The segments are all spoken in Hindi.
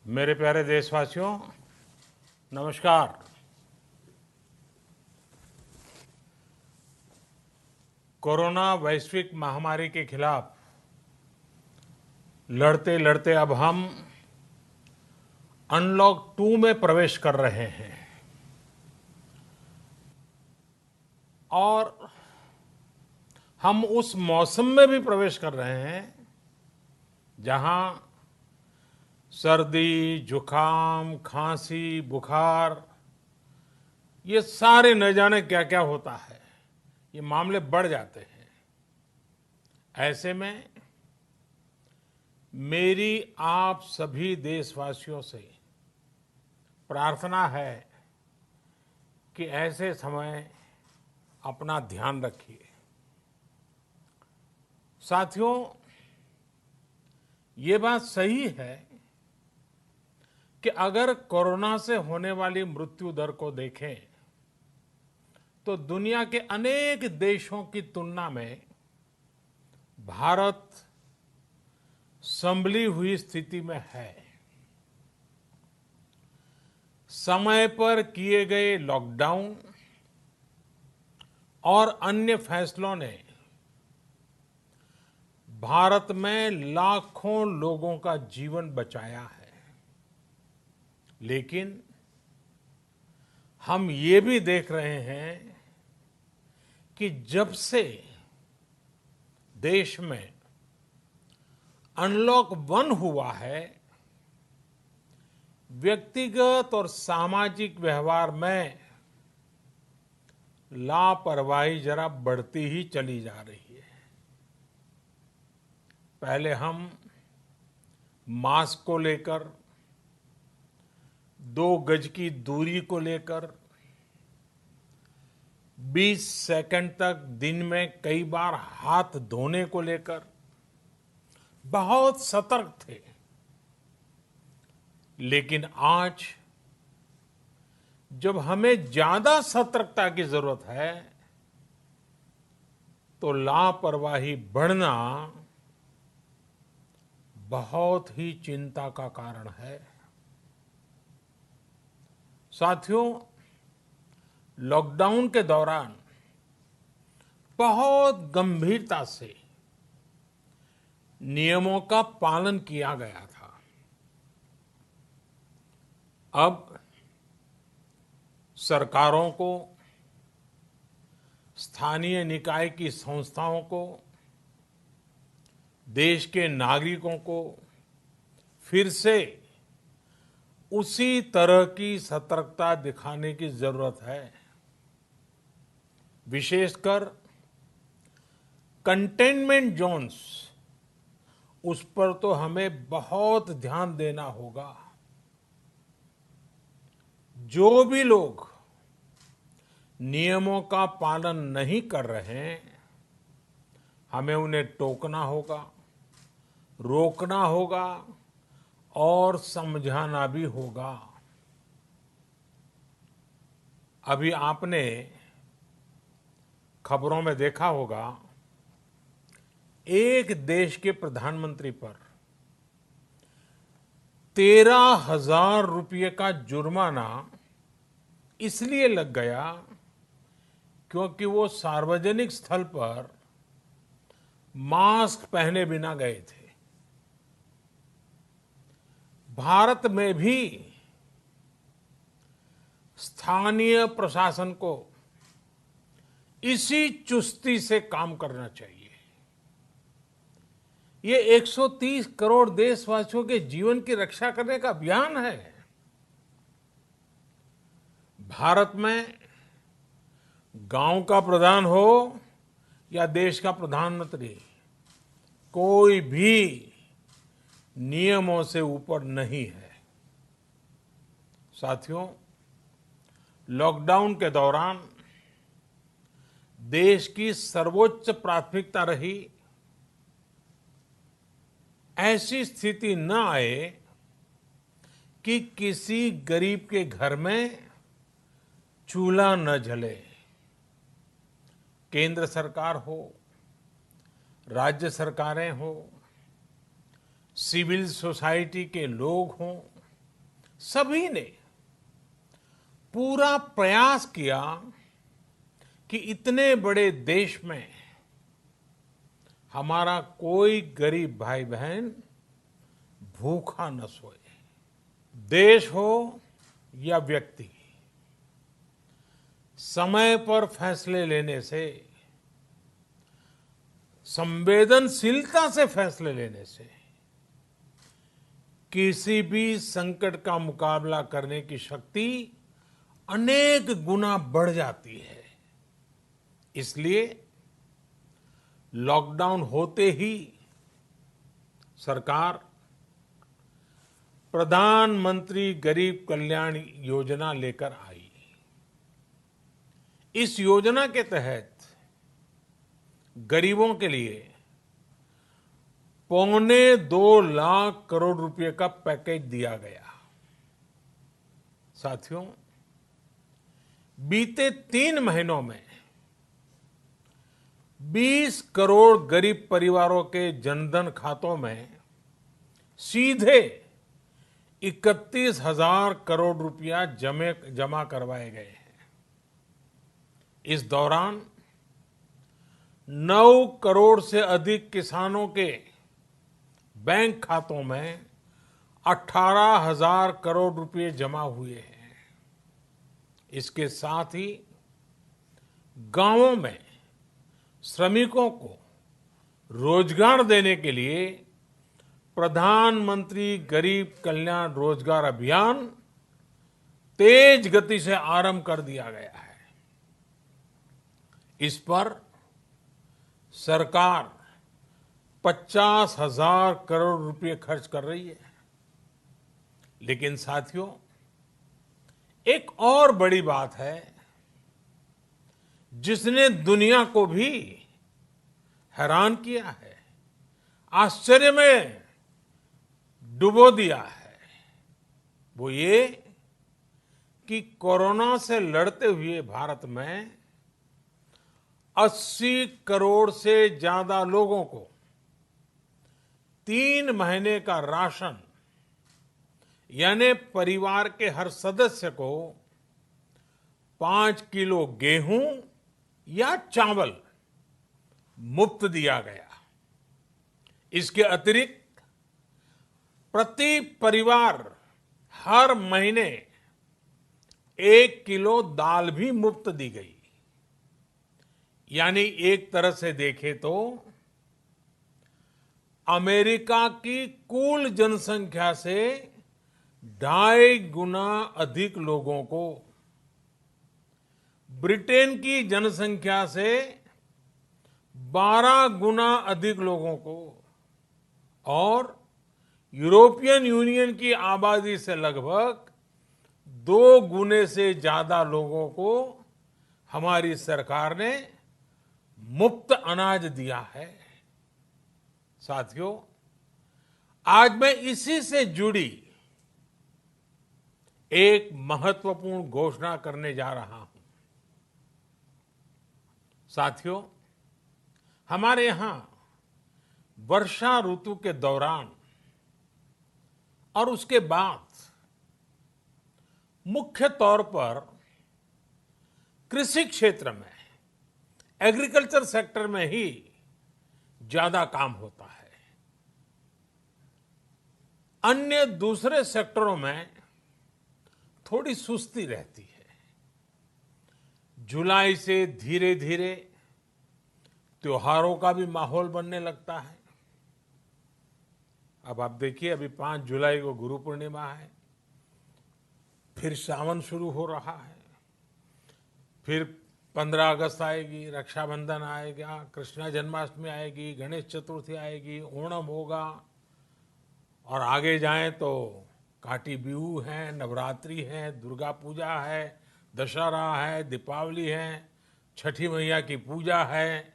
मेरे प्यारे देशवासियों, नमस्कार। कोरोना वैश्विक महामारी के खिलाफ लड़ते लड़ते अब हम अनलॉक 2 में प्रवेश कर रहे हैं और हम उस मौसम में भी प्रवेश कर रहे हैं जहां सर्दी, जुकाम, खांसी, बुखार ये सारे न जाने क्या क्या होता है, ये मामले बढ़ जाते हैं। ऐसे में मेरी आप सभी देशवासियों से प्रार्थना है कि ऐसे समय अपना ध्यान रखिए। साथियों, ये बात सही है कि अगर कोरोना से होने वाली मृत्यु दर को देखें तो दुनिया के अनेक देशों की तुलना में भारत संभली हुई स्थिति में है। समय पर किए गए लॉकडाउन और अन्य फैसलों ने भारत में लाखों लोगों का जीवन बचाया है, लेकिन हम ये भी देख रहे हैं कि जब से देश में अनलॉक 1 हुआ है, व्यक्तिगत और सामाजिक व्यवहार में लापरवाही जरा बढ़ती ही चली जा रही है। पहले हम मास्क को लेकर, 2 गज की दूरी को लेकर 20 सेकंड तक दिन में कई बार हाथ धोने को लेकर बहुत सतर्क थे, लेकिन आज जब हमें ज्यादा सतर्कता की जरूरत है तो लापरवाही बढ़ना बहुत ही चिंता का कारण है। साथियों, लॉकडाउन के दौरान बहुत गंभीरता से नियमों का पालन किया गया था। अब सरकारों को, स्थानीय निकाय की संस्थाओं को, देश के नागरिकों को फिर से उसी तरह की सतर्कता दिखाने की जरूरत है। विशेषकर कंटेनमेंट जोन्स, उस पर तो हमें बहुत ध्यान देना होगा। जो भी लोग नियमों का पालन नहीं कर रहे हैं, हमें उन्हें टोकना होगा, रोकना होगा और समझाना भी होगा। अभी आपने खबरों में देखा होगा, एक देश के प्रधानमंत्री पर 13,000 रुपये का जुर्माना इसलिए लग गया क्योंकि वो सार्वजनिक स्थल पर मास्क पहने बिना गए थे। भारत में भी स्थानीय प्रशासन को इसी चुस्ती से काम करना चाहिए। ये 130 करोड़ देशवासियों के जीवन की रक्षा करने का अभियान है। भारत में गांव का प्रधान हो या देश का प्रधानमंत्री, कोई भी नियमों से ऊपर नहीं है। साथियों, लॉकडाउन के दौरान देश की सर्वोच्च प्राथमिकता रही ऐसी स्थिति न आए कि किसी गरीब के घर में चूल्हा न जले। केंद्र सरकार हो, राज्य सरकारें हो, सिविल सोसाइटी के लोग हों, सभी ने पूरा प्रयास किया कि इतने बड़े देश में हमारा कोई गरीब भाई बहन भूखा न सोए। देश हो या व्यक्ति, समय पर फैसले लेने से, संवेदनशीलता से फैसले लेने से किसी भी संकट का मुकाबला करने की शक्ति अनेक गुना बढ़ जाती है। इसलिए लॉकडाउन होते ही सरकार प्रधानमंत्री गरीब कल्याण योजना लेकर आई। इस योजना के तहत गरीबों के लिए 2.25 करोड़ रुपए का पैकेज दिया गया। साथियों, बीते 3 महीनों में 20 करोड़ गरीब परिवारों के जनधन खातों में सीधे 31,000 करोड़ रुपया जमा करवाए गए हैं। इस दौरान 9 करोड़ से अधिक किसानों के बैंक खातों में 18,000 करोड़ रुपए जमा हुए हैं। इसके साथ ही गांवों में श्रमिकों को रोजगार देने के लिए प्रधानमंत्री गरीब कल्याण रोजगार अभियान तेज गति से आरंभ कर दिया गया है। इस पर सरकार 50,000 करोड़ रुपए खर्च कर रही है। लेकिन साथियों, एक और बड़ी बात है जिसने दुनिया को भी हैरान किया है, आश्चर्य में डुबो दिया है। वो ये कि कोरोना से लड़ते हुए भारत में 80 करोड़ से ज्यादा लोगों को 3 महीने का राशन, यानी परिवार के हर सदस्य को 5 किलो गेहूं या चावल मुफ्त दिया गया। इसके अतिरिक्त प्रति परिवार हर महीने 1 किलो दाल भी मुफ्त दी गई। यानी एक तरह से देखें तो अमेरिका की कुल जनसंख्या से 2.5 गुना अधिक लोगों को, ब्रिटेन की जनसंख्या से 12 गुना अधिक लोगों को और यूरोपियन यूनियन की आबादी से लगभग 2 गुने से ज्यादा लोगों को हमारी सरकार ने मुफ्त अनाज दिया है। साथियों, आज मैं इसी से जुड़ी एक महत्वपूर्ण घोषणा करने जा रहा हूं। साथियों, हमारे यहां वर्षा ऋतु के दौरान और उसके बाद मुख्य तौर पर कृषि क्षेत्र में, एग्रीकल्चर सेक्टर में ही ज्यादा काम होता है। अन्य दूसरे सेक्टरों में थोड़ी सुस्ती रहती है। जुलाई से धीरे धीरे त्योहारों का भी माहौल बनने लगता है। अब आप देखिए, अभी 5 जुलाई को गुरु पूर्णिमा है, फिर सावन शुरू हो रहा है, फिर 15 अगस्त आएगी, रक्षाबंधन आएगा, कृष्ण जन्माष्टमी आएगी, गणेश चतुर्थी आएगी, ओणम होगा और आगे जाएं तो काटी बिहू है, नवरात्रि है, दुर्गा पूजा है, दशहरा है, दीपावली है, छठी मैया की पूजा है।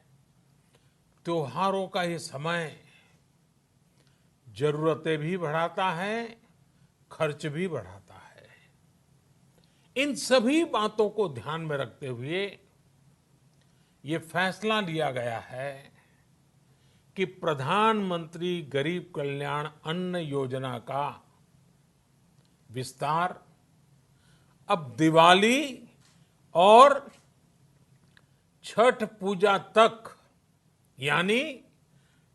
त्योहारों का ये समय जरूरतें भी बढ़ाता है, खर्च भी बढ़ाता है। इन सभी बातों को ध्यान में रखते हुए ये फैसला लिया गया है कि प्रधानमंत्री गरीब कल्याण अन्न योजना का विस्तार अब दिवाली और छठ पूजा तक, यानी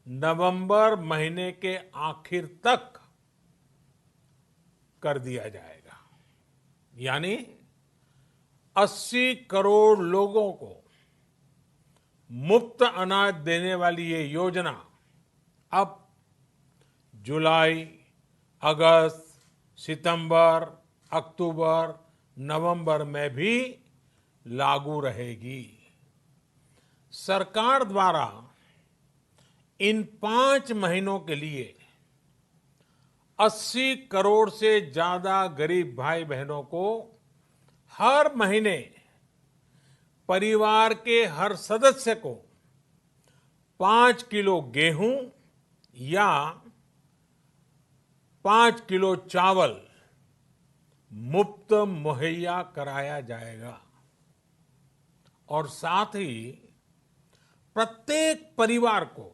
नवंबर महीने के आखिर तक कर दिया जाएगा। यानी 80 करोड़ लोगों को मुफ्त अनाज देने वाली ये योजना अब जुलाई, अगस्त, सितंबर, अक्टूबर, नवंबर में भी लागू रहेगी। सरकार द्वारा इन 5 महीनों के लिए 80 करोड़ से ज्यादा गरीब भाई बहनों को हर महीने परिवार के हर सदस्य को 5 किलो गेहूं या 5 किलो चावल मुफ्त मुहैया कराया जाएगा। और साथ ही प्रत्येक परिवार को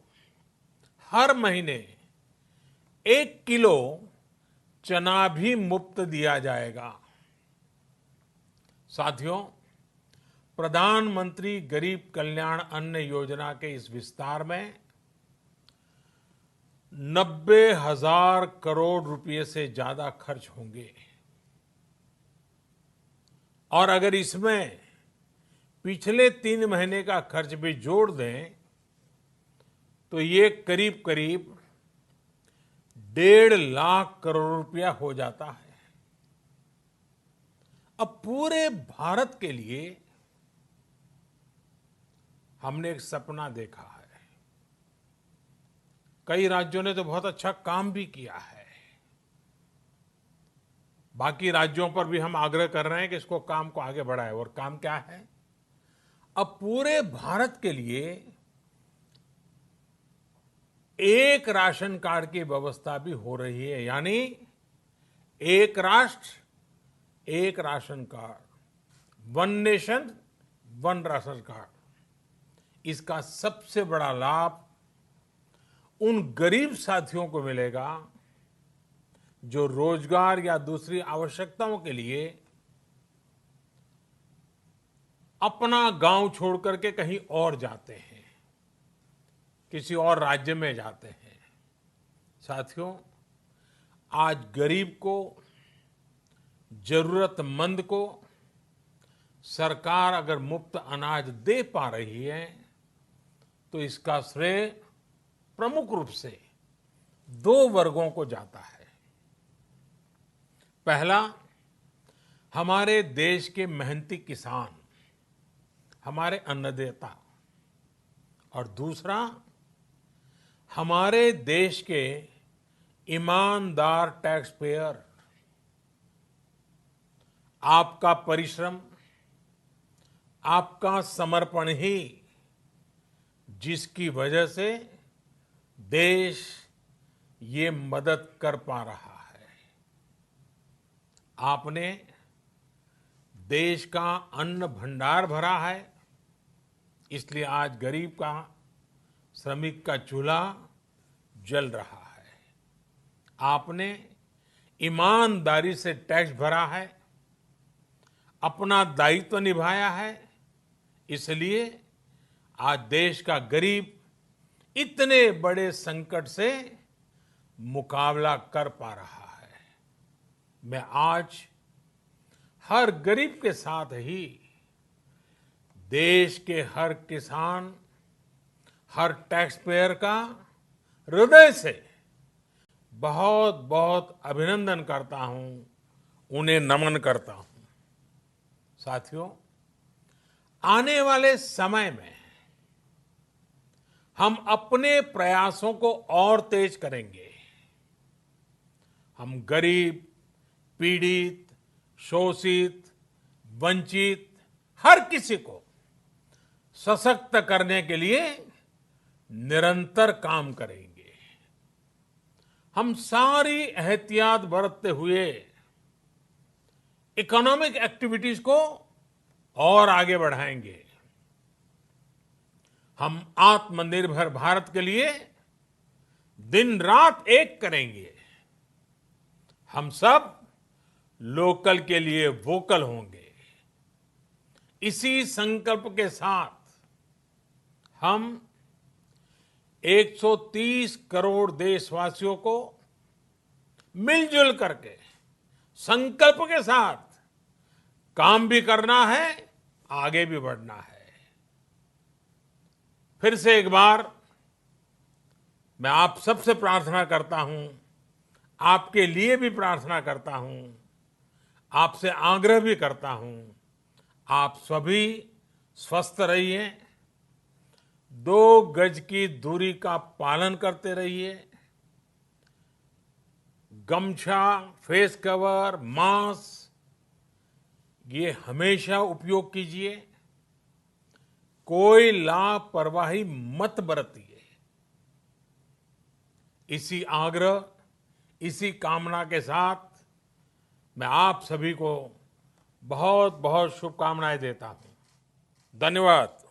हर महीने 1 किलो चना भी मुफ्त दिया जाएगा। साथियों, प्रधानमंत्री गरीब कल्याण अन्न योजना के इस विस्तार में 90,000 करोड़ रुपए से ज्यादा खर्च होंगे। और अगर इसमें पिछले 3 महीने का खर्च भी जोड़ दें तो ये करीब करीब 1.5 लाख करोड़ रुपया हो जाता है। अब पूरे भारत के लिए हमने एक सपना देखा है। कई राज्यों ने तो बहुत अच्छा काम भी किया है। बाकी राज्यों पर भी हम आग्रह कर रहे हैं कि इसको काम को आगे बढ़ाएं। और काम क्या है? अब पूरे भारत के लिए एक राशन कार्ड की व्यवस्था भी हो रही है। यानी एक राष्ट्र एक ration card, one nation one ration card. इसका सबसे बड़ा लाभ उन गरीब साथियों को मिलेगा जो रोजगार या दूसरी आवश्यकताओं के लिए अपना गांव छोड़ करके कहीं और जाते हैं, किसी और राज्य में जाते हैं। साथियों, आज गरीब को, जरूरतमंद को सरकार अगर मुफ्त अनाज दे पा रही है तो इसका श्रेय प्रमुख रूप से 2 वर्गों को जाता है। पहला, हमारे देश के मेहनती किसान, हमारे अन्नदाता। और दूसरा, हमारे देश के ईमानदार टैक्स पेयर। आपका परिश्रम, आपका समर्पण ही जिसकी वजह से देश ये मदद कर पा रहा है। आपने देश का अन्न भंडार भरा है, इसलिए आज गरीब का, श्रमिक का चूल्हा जल रहा है। आपने ईमानदारी से टैक्स भरा है, अपना दायित्व निभाया है, इसलिए आज देश का गरीब इतने बड़े संकट से मुकाबला कर पा रहा है। मैं आज हर गरीब के साथ ही देश के हर किसान, हर टैक्स पेयर का हृदय से बहुत बहुत अभिनंदन करता हूं, उन्हें नमन करता हूं। साथियों, आने वाले समय में हम अपने प्रयासों को और तेज करेंगे। हम गरीब, पीड़ित, शोषित, वंचित हर किसी को सशक्त करने के लिए निरंतर काम करेंगे। हम सारी एहतियात बरतते हुए इकोनॉमिक एक्टिविटीज को और आगे बढ़ाएंगे। हम आत्मनिर्भर भारत के लिए दिन रात एक करेंगे। हम सब लोकल के लिए वोकल होंगे। इसी संकल्प के साथ हम 130 करोड़ देशवासियों को मिलजुल करके संकल्प के साथ काम भी करना है, आगे भी बढ़ना है। फिर से एक बार मैं आप सबसे प्रार्थना करता हूं, आपके लिए भी प्रार्थना करता हूं, आपसे आग्रह भी करता हूं, आप सभी स्वस्थ रहिए, 2 गज की दूरी का पालन करते रहिए, गमछा, फेस कवर, मास्क ये हमेशा उपयोग कीजिए, कोई लापरवाही मत बरतिए। इसी आग्रह, इसी कामना के साथ मैं आप सभी को बहुत बहुत शुभकामनाएं देता हूं। धन्यवाद।